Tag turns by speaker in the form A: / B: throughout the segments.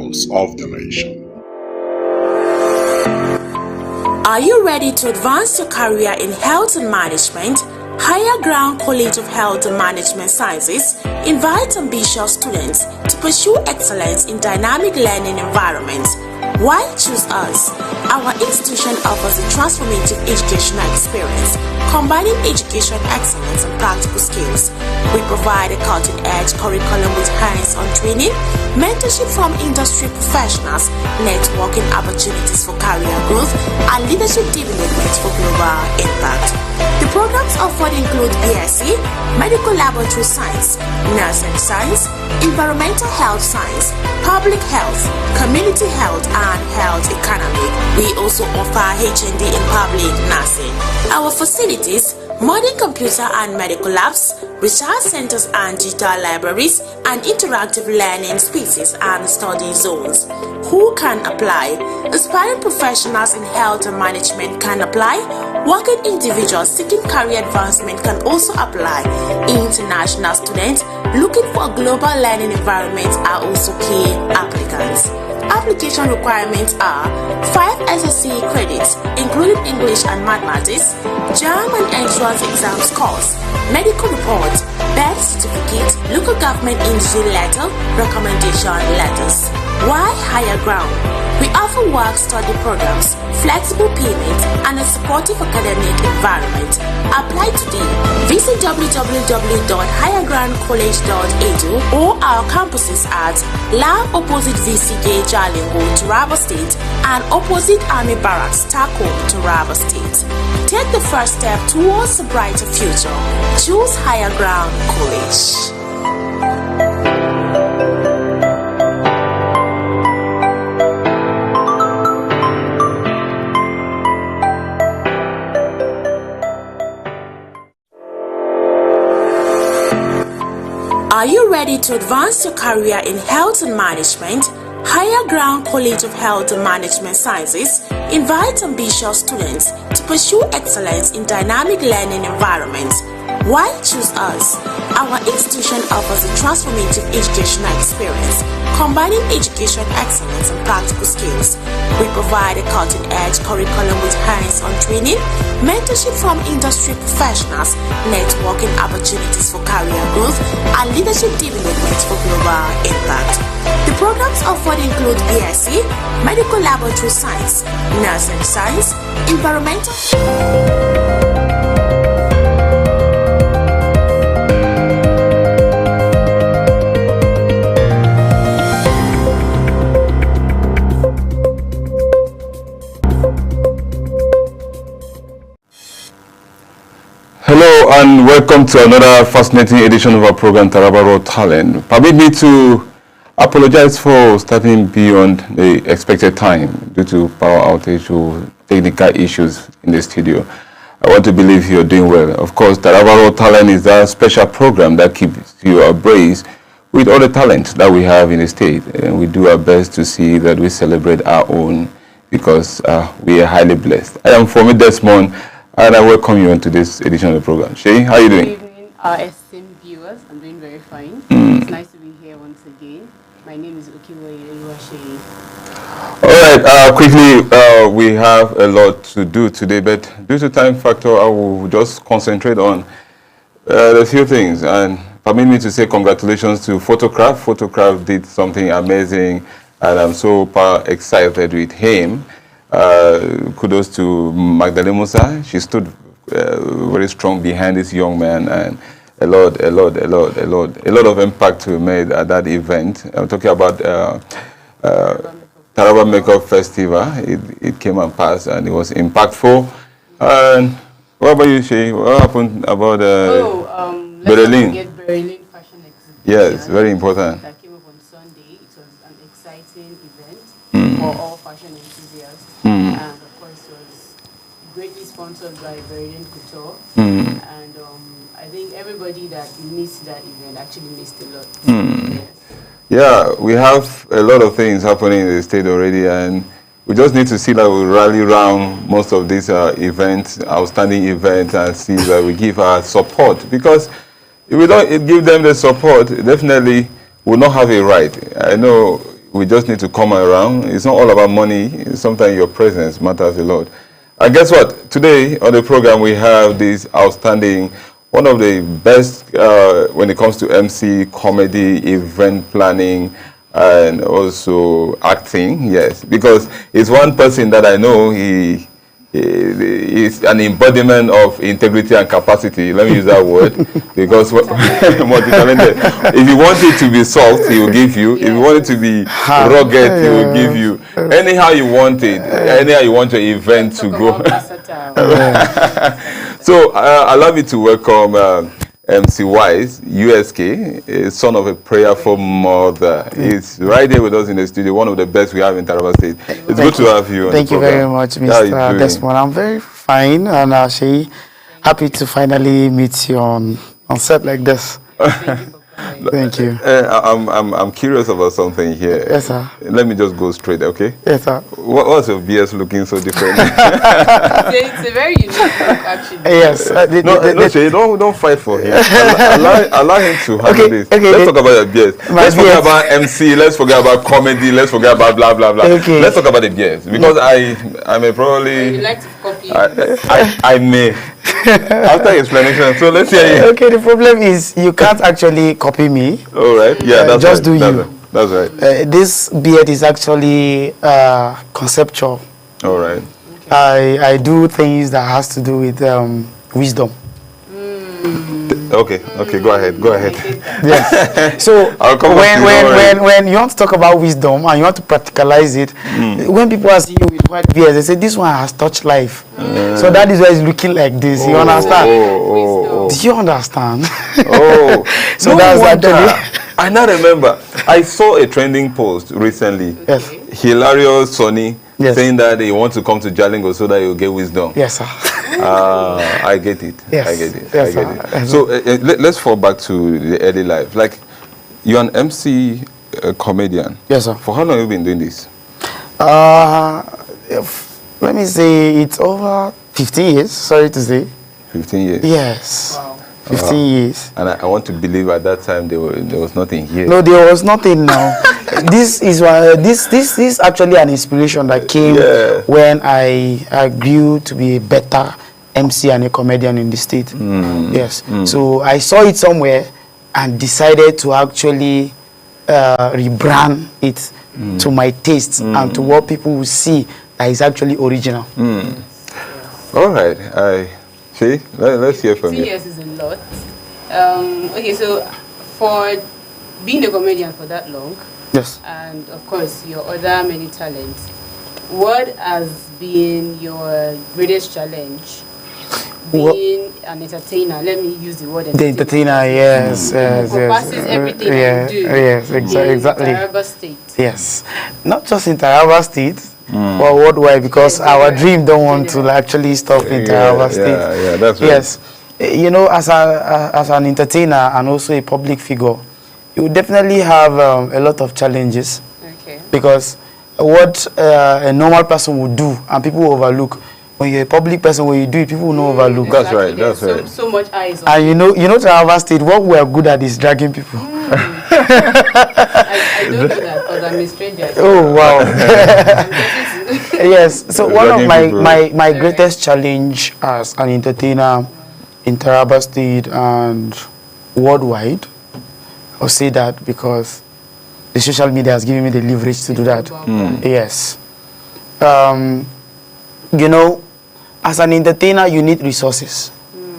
A: pulse of the nation.
B: Are you ready to advance your career in health and management? Higher Ground College of Health and Management Sciences invites ambitious students to pursue excellence in dynamic learning environments. Why choose us? Our institution offers a transformative educational experience, combining education excellence and practical skills. We provide a cutting-edge curriculum with hands-on training, mentorship from industry professionals, networking opportunities for career growth, and leadership development for global impact. The programs offered include BSc, Medical Laboratory Science, Nursing Science, Environmental Health Science, Public Health, Community Health, and Health Economy. We also offer HND in Public Nursing. Our facilities: modern computer and medical labs, research centers and digital libraries, and interactive learning spaces and study zones. Who can apply? Aspiring professionals in health and management can apply. Working individuals seeking career advancement can also apply. International students looking for a global learning environment are also key applicants. Application requirements are 5 SSC credits, including English and Mathematics, German entrance exam scores, medical report, birth certificate, local government industry letter, recommendation letters. Why Higher Ground? We offer work-study programs, flexible payment, and a supportive academic environment. Apply today. Visit www.highergroundcollege.edu or our campuses at Lab opposite VCK Jalingo, Taraba State, and opposite Army Barracks, Tako, Taraba State. Take the first step towards a brighter future. Choose Higher Ground College. Are you ready to advance your career in health and management? Higher Ground College of Health and Management Sciences invites ambitious students to pursue excellence in dynamic learning environments. Why choose us? Our institution offers a transformative educational experience, combining education excellence and practical skills. We provide a cutting-edge curriculum with hands-on training, mentorship from industry professionals, networking opportunities for career growth, and leadership development for global impact. The programs offered include BSc, Medical Laboratory Science, Nursing Science, Environmental.
C: Hello and welcome to another fascinating edition of our program, Taraba Raw Talent. Permit me to apologize for starting beyond the expected time due to power outage or technical issues in the studio. I want to believe you're doing well. Of course, Taraba Raw Talent is a special program that keeps you abreast with all the talent that we have in the state. And we do our best to see that we celebrate our own because we are highly blessed. I am Fomi Desmond, and I welcome you into this edition of the program. Shay, how are you doing?
D: Good evening, our esteemed viewers. I'm doing very fine. It's nice to be here once again. My name is Okiwoye Oluwasheyi.
C: All right, quickly, we have a lot to do today, but due to time factor, I will just concentrate on a few things. And permit me to say congratulations to Photocraft. Photocraft did something amazing, and I'm so excited with him. Kudos to Magdalene Musa. She stood very strong behind this young man, and a lot of impact we made at that event. I'm talking about Taraba Makeup Festival. It came and passed, and it was impactful. And what about you, Shay? What happened about Berlin?
D: Berlin Fashion Exhibition.
C: Yes, very important.
D: That came up on Sunday. It was an exciting event for all fashion enthusiasts. And of course, it was greatly sponsored by Berlin Couture. And I think everybody that missed that event actually missed a lot. Yes.
C: Yeah, we have a lot of things happening in the state already, and we just need to see that we rally around most of these events, outstanding events, and see that we give our support. Because if we don't give them the support, definitely we'll not have a right. I know we just need to come around. It's not all about money. Sometimes your presence matters a lot. And guess what? Today on the program we have this outstanding, one of the best when it comes to MC, comedy, event planning, and also acting. Yes, because it's one person that I know he is an embodiment of integrity and capacity. Let me use that word because multi-talented. If you want it to be soft, he will give you. If you want it to be rugged, he will give you. Anyhow you want it, anyhow you want your event to go. So allow me to welcome MC Wise, USK, a son of a prayerful mother. He's right here with us in the studio, one of the best we have in Taraba State. It's good to have you on
A: Thank you very much, Mr. Desmond. I'm very fine and actually happy to finally meet you on set like this. Thank you.
C: I'm curious about something here.
A: Yes, sir.
C: Let me just go straight, okay?
A: Yes, sir.
C: What's your BS looking so different?
D: It's a very unique look, actually.
A: Yes.
C: Don't fight for him. Allow him to handle this.
A: Okay,
C: let's talk about your BS. Let's forget about MC. Let's forget about comedy. Let's forget about blah blah blah.
A: Okay.
C: Let's talk about the BS because I may probably.
D: You like to copy.
C: I may. After explanation, so let's hear you.
A: Okay, the problem is you can't actually copy me.
C: All right. Yeah, that's
A: just
C: right.
A: do you.
C: That's right.
A: This beard is actually conceptual.
C: All right.
A: I do things that has to do with wisdom.
C: Okay. Go ahead.
A: Yes. So when you want to talk about wisdom and you want to practicalize it, when people are seeing you with white beards, they say this one has touched life. So that is why it's looking like this. You understand? Do you understand?
C: So no that's actually. I now remember. I saw a trending post recently.
A: Yes.
C: Hilarious Sonny saying that they want to come to Jalingo so that you get wisdom.
A: Yes, sir.
C: I get it.
A: Yes.
C: I get it.
A: Yes,
C: I get it. So let's fall back to the early life. Like, you're an MC, comedian.
A: Yes, sir.
C: For how long have you been doing this?
A: Let me say it's over 15 years. Sorry to say.
C: 15 years.
A: Yes. Wow. 15 years.
C: And I want to believe at that time there was nothing here.
A: No, there was nothing now. This is why this actually an inspiration that came when I grew to be a better MC and a comedian in the state. Yes. So I saw it somewhere and decided to actually rebrand it to my tastes and to what people will see that is actually original.
C: All right. See, let's hear from you.
D: 2 years is a lot. Okay, so for being a comedian for that long,
A: yes,
D: and of course your other many talents, what has been your greatest challenge being an entertainer? Let me use the word
A: the entertainer. Yes,
D: encompasses everything you do.
A: Yes, exactly.
D: In Taraba State.
A: Yes, not just in Taraba State. Well, worldwide, because our dream don't want to actually stop in Taraba State.
C: Yeah, that's right.
A: Yes, you know, as an entertainer and also a public figure, you definitely have a lot of challenges.
D: Okay.
A: Because what a normal person would do and people will overlook, when you're a public person, when you do it, people will not overlook.
C: That's right. That's right.
D: So much eyes on.
A: And you know, Taraba State, what we are good at is dragging people.
D: I don't do that because I'm a stranger.
A: Oh wow. Yes. So one of my greatest challenge as an entertainer in Taraba State and worldwide, I'll say that because the social media has given me the leverage to do that. Yes. You know, as an entertainer, you need resources.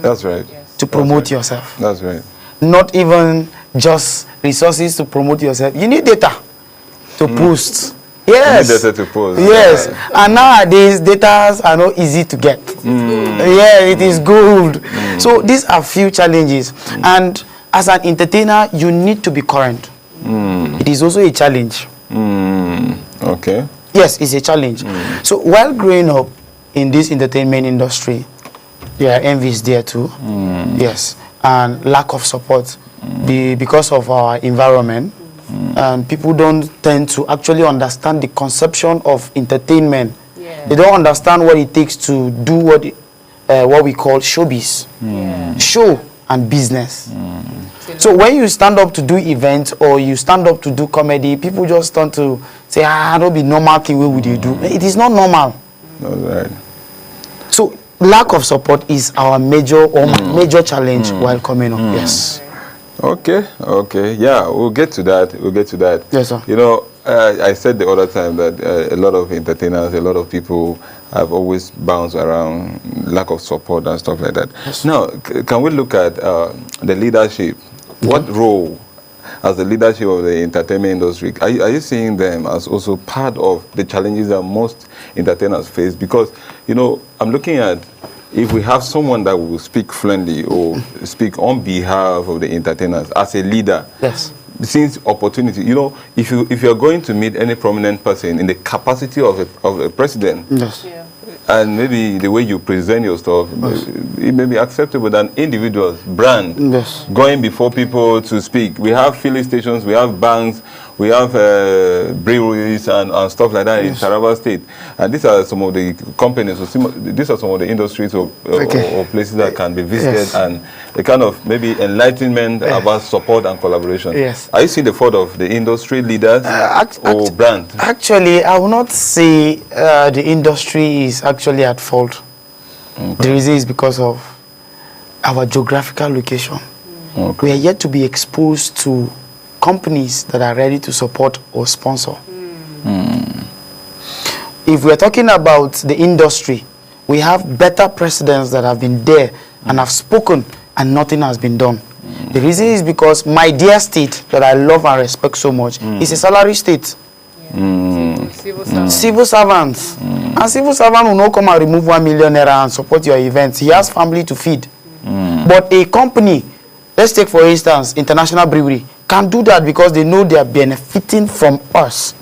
C: That's right.
A: To promote yourself.
C: That's right.
A: Not even just resources to promote yourself. You need data to post. Yes.
C: You need data to post.
A: Yes. And nowadays, data are not easy to get. Yeah, it is gold. So these are few challenges. And as an entertainer, you need to be current. It is also a challenge.
C: Okay.
A: Yes, it's a challenge. So while growing up in this entertainment industry, there are envies there too. Yes. And lack of support because of our environment. And people don't tend to actually understand the conception of entertainment. Yeah. They don't understand what it takes to do what we call showbiz. Show and business. So when you stand up to do events or you stand up to do comedy, people just turn to say, don't be normal thing, what would you do? It is not normal.
C: That's right.
A: So lack of support is our major challenge while coming up. Yes.
C: Okay. Yeah, we'll get to that.
A: Yes, sir.
C: You know, I said the other time that a lot of entertainers, a lot of people have always bounced around lack of support and stuff like that.
A: Yes.
C: Now, can we look at the leadership?
A: Okay.
C: What role, as the leadership of the entertainment industry, are you seeing them as also part of the challenges that most entertainers face? Because, you know, I'm looking at, if we have someone that will speak fluently or speak on behalf of the entertainers as a leader,
A: Yes.
C: since opportunity, you know, if you're going to meet any prominent person in the capacity of a president,
A: Yes.
D: Yeah.
C: and maybe the way you present your stuff, it may be acceptable than individuals, brand,
A: Yes.
C: going before people to speak. We have filling stations, we have banks, we have breweries and stuff like that in Taraba State. And these are some of the companies, these are some of the industries or places that can be visited,
A: Yes.
C: and a kind of maybe enlightenment about support and collaboration.
A: Yes.
C: Are you seeing the fault of the industry leaders or brand?
A: Actually, I will not say the industry is actually at fault.
C: Okay.
A: The reason is because of our geographical location.
C: Okay.
A: We are yet to be exposed to companies that are ready to support or sponsor. If we're talking about the industry, we have better presidents that have been there and have spoken and nothing has been done. The reason is because my dear state that I love and respect so much is a salary state.
D: Civil service.
A: Civil servants. And civil servant will not come and remove 1 million naira and support your events. He has family to feed. But a company, let's take for instance, International Brewery, can do that because they know they are benefiting from us.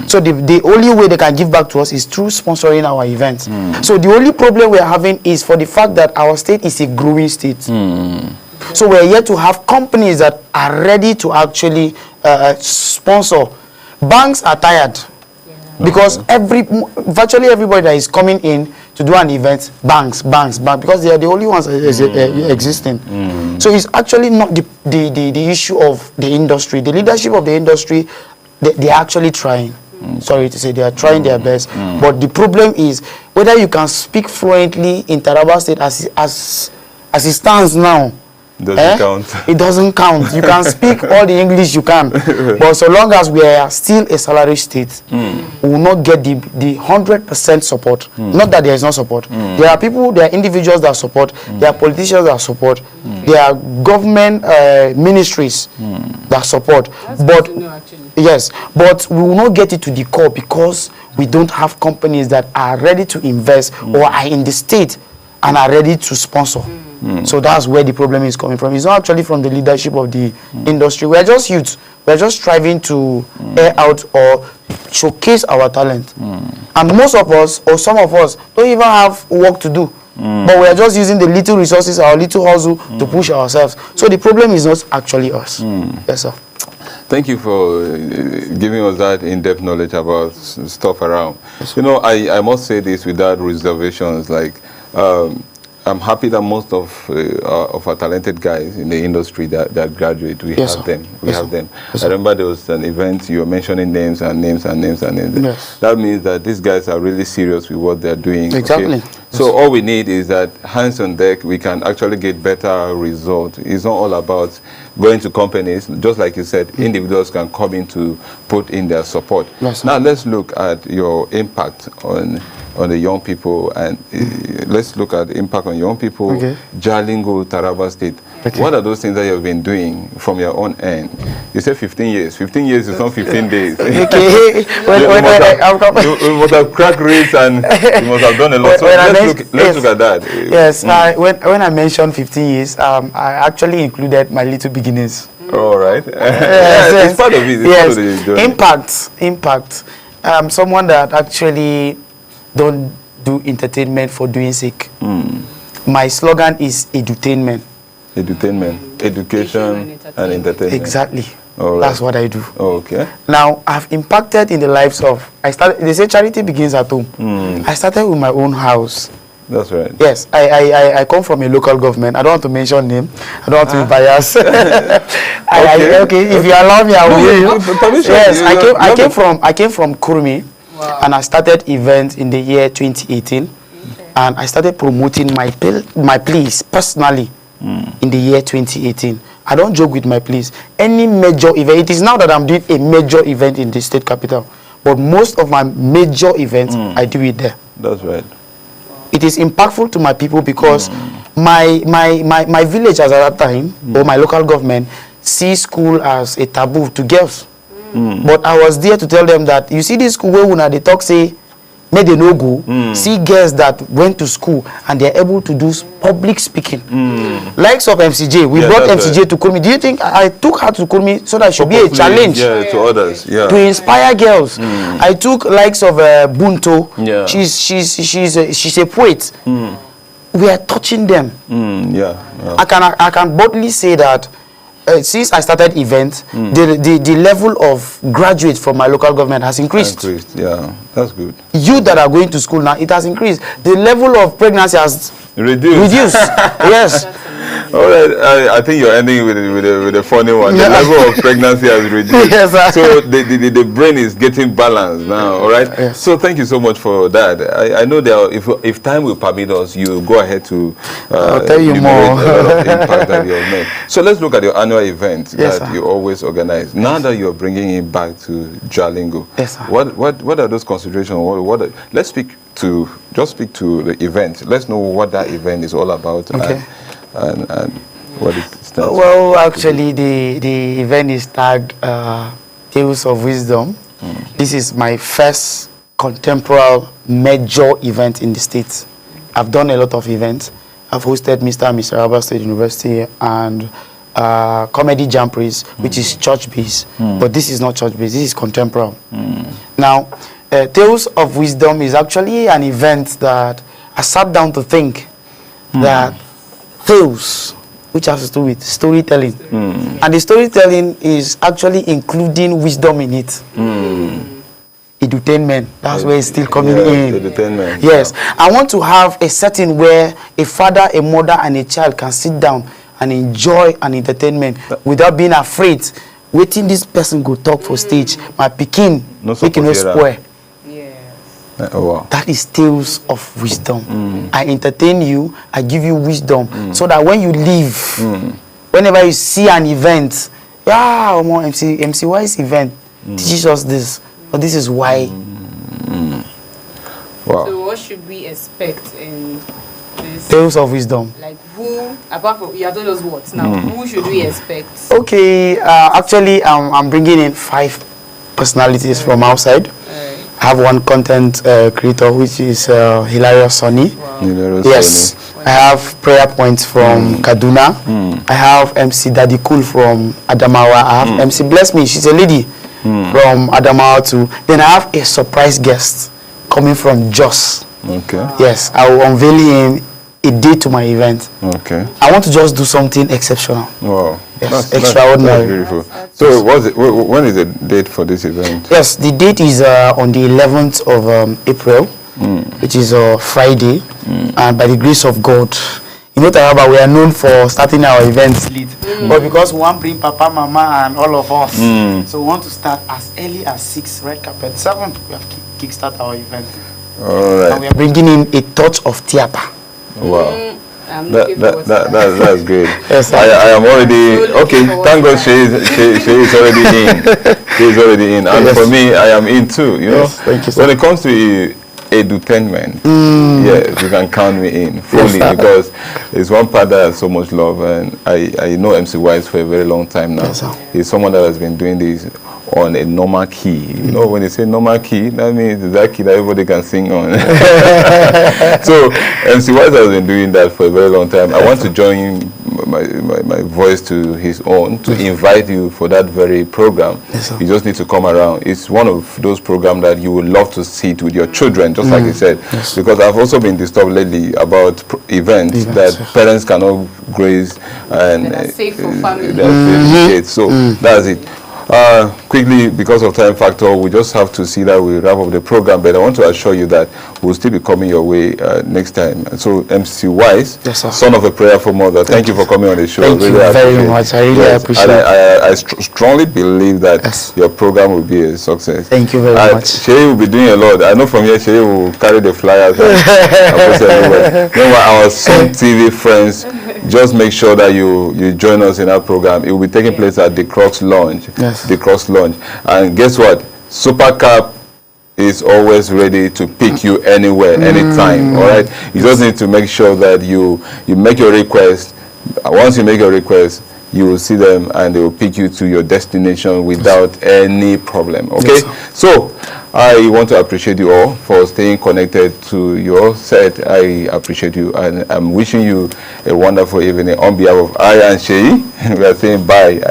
A: So the only way they can give back to us is through sponsoring our events. So the only problem we are having is for the fact that our state is a growing state. So we're yet to have companies that are ready to actually sponsor. Banks are tired because virtually everybody that is coming in to do an event, banks, because they are the only ones existing. So it's actually not the issue of the industry. The leadership of the industry, they are actually trying. Sorry to say, they are trying their best. But the problem is whether you can speak fluently in Taraba State as it stands now.
C: Doesn't count.
A: It doesn't count. You can speak all the English you can, but so long as we are still a salary state, we will not get the 100% support. Not that there is no support. There are people, there are individuals that support, there are politicians that support, there are government ministries that support.
D: That's
A: But
D: good to know, actually.
A: yes, but we will not get it to the core because we don't have companies that are ready to invest or are in the state and are ready to sponsor. So that's where the problem is coming from. It's not actually from the leadership of the industry. We are just youth. We are just striving to air out or showcase our talent. And most of us, or some of us, don't even have work to do. But we are just using the little resources, our little hustle to push ourselves. So the problem is not actually us. Yes, sir.
C: Thank you for giving us that in-depth knowledge about stuff around. You know, I must say this without reservations. Like, I'm happy that most of our talented guys in the industry that graduate, we
A: Yes,
C: have
A: sir.
C: them. We
A: Yes,
C: have
A: sir.
C: them.
A: Yes,
C: I remember there was an event, you were mentioning names and names and names and names.
A: Yes.
C: That means that these guys are really serious with what they're doing.
A: Exactly.
C: Okay? So all we need is that hands on deck, we can actually get better results. It's not all about going to companies. Just like you said, individuals can come in to put in their support.
A: Yes, sir.
C: Now let's look at your impact on the young people, and let's look at the impact on young people.
A: Okay.
C: Jalingo, Taraba State.
A: Okay.
C: What are those things that you've been doing from your own end? You said 15 years. 15 years is not 15 days.
A: Okay.
C: You must have cracked race and you must have done a lot. So let's look at that.
A: Yes, when I mentioned 15 years, I actually included my little beginnings.
C: All right.
A: Yes,
C: it's part of it. It's
A: yes.
C: part of the journey.
A: Impact. Someone that actually don't do entertainment for doing sake. My slogan is edutainment.
C: Edutainment, education, and entertainment.
A: Exactly.
C: All right.
A: That's what I do.
C: Okay.
A: Now, I've impacted in the lives of, they say charity begins at home. I started with my own house.
C: That's right.
A: Yes, I come from a local government. I don't want to mention name. I don't want to be biased. Okay, if you allow me, I will hear you. Yes, I came from Kurmi, and I started events in the year 2018, and I started promoting my place personally in the year 2018. I don't joke with my place. Any major event, it is now that I'm doing a major event in the state capital, but most of my major events, I do it there.
C: That's right.
A: It is impactful to my people because my village at that time, or my local government, see school as a taboo to girls. But I was there to tell them that, you see this school where they talk say, may they no go, see girls that went to school and they're able to do public speaking. Likes of MCJ, we brought MCJ to Kurmi. Do you think I took her to Kurmi so that it should be a challenge
C: to others,
A: to inspire girls? I took likes of Bunto. She's a poet. We are touching them. I can boldly say that since I started events, the level of graduates from my local government has increased.
C: Yeah, that's good.
A: You that are going to school now, it has increased. The level of pregnancy has reduced. Yes.
C: All right, I think you're ending with a funny one. The level of pregnancy has reduced.
A: Yes, sir.
C: So the brain is getting balanced now, all right?
A: Yes.
C: So thank you so much for that. I know that if time will permit us, you go ahead to
A: I'll tell you more.
C: a lot of impact that you have made. So let's look at your annual event
A: Yes,
C: that
A: sir.
C: you always organize. Now that you're bringing it back to Jalingo,
A: Yes, sir.
C: what are those considerations? Let's speak to the event. Let's know what that event is all about.
A: Okay.
C: And what it stands for.
A: Well, actually, the event is tagged Tales of Wisdom. This is my first contemporary major event in the States. I've done a lot of events. I've hosted Mr. and Mrs. Araba State University and Comedy Jam Praise, which is church-based. But this is not church-based, this is contemporary. Now, Tales of Wisdom is actually an event that I sat down to think that tales, which has to do with storytelling, and the storytelling is actually including wisdom in it. Edutainment, that's where it's still coming in.
C: Edutainment.
A: Yes, I want to have a setting where a father, a mother, and a child can sit down and enjoy an entertainment without being afraid. Waiting this person go talk for stage, my pikin, making no spoil.
C: Oh, wow.
A: That is Tales of Wisdom. I entertain you, I give you wisdom, so that when you leave, whenever you see an event, MC Wise event teaches us this, but this is why.
C: Wow.
D: So what should we expect in this?
A: Tales of Wisdom.
D: Like who, apart from, you have told us what now, who should we expect?
A: Okay, actually, I'm bringing in 5 personalities from outside. I have one content creator, which is Hilarious Sonny. Yes. I have prayer points from Kaduna. I have MC Daddy Cool from Adamawa. I have MC Bless Me. She's a lady from Adamawa too. Then I have a surprise guest coming from Jos.
C: Okay.
A: Yes, I will unveil him a day to my event.
C: Okay.
A: I want to just do something exceptional.
C: Wow.
A: Yes, extraordinary.
C: That's beautiful. So when is the date for this event?
A: Yes, the date is on the 11th of April, which is Friday, and by the grace of God, you know, Taraba, we are known for starting our events late, but because we want to bring Papa, Mama, and all of us, so we want to start as early as 6, red carpet. 7, we have kickstart our event.
C: All right.
A: And we are bringing in a touch of theater.
C: Wow.
D: That's
C: great.
A: Yes,
C: I am already okay. Thank God she is already in. She is already in, and for me, I am in too. You know,
A: thank you,
C: when it comes to edutainment, yes, you can count me in fully, because it's one part that has so much love, and I know MC Wise for a very long time now. He's someone that has been doing this on a normal key. You know, when they say normal key, that means it's that key that everybody can sing on. So MC Wise has been doing that for a very long time. I want to join my voice to his own to invite you for that very program. You just need to come around. It's one of those programs that you would love to sit with your children, just like you said. Because I've also been disturbed lately about events that parents cannot grace and
D: safe for family.
C: So that's it. quickly, because of time factor, we just have to see that we wrap up the program. But I want to assure you that we'll still be coming your way next time. So, MC Wise,
A: yes, sir.
C: Son of a Prayerful Mother, thank you for coming on the show.
A: Thank you very much. I really appreciate it.
C: I strongly believe that your program will be a success.
A: Thank you very much.
C: Sherry will be doing a lot. I know from here, Sherry will carry the flyers and post everywhere. Meanwhile, our Sun TV friends, just make sure that you join us in our program. It will be taking place at the Crocs Lounge.
A: Yes.
C: The Crocs Lounge. And guess what? Supercap is always ready to pick you anywhere, anytime. All right. You just need to make sure that you make your request. Once you make your request, you will see them and they will pick you to your destination without any problem. Okay. Yes, so I want to appreciate you all for staying connected to your set. I appreciate you, and I'm wishing you a wonderful evening. On behalf of I and Sheyi, we are saying bye.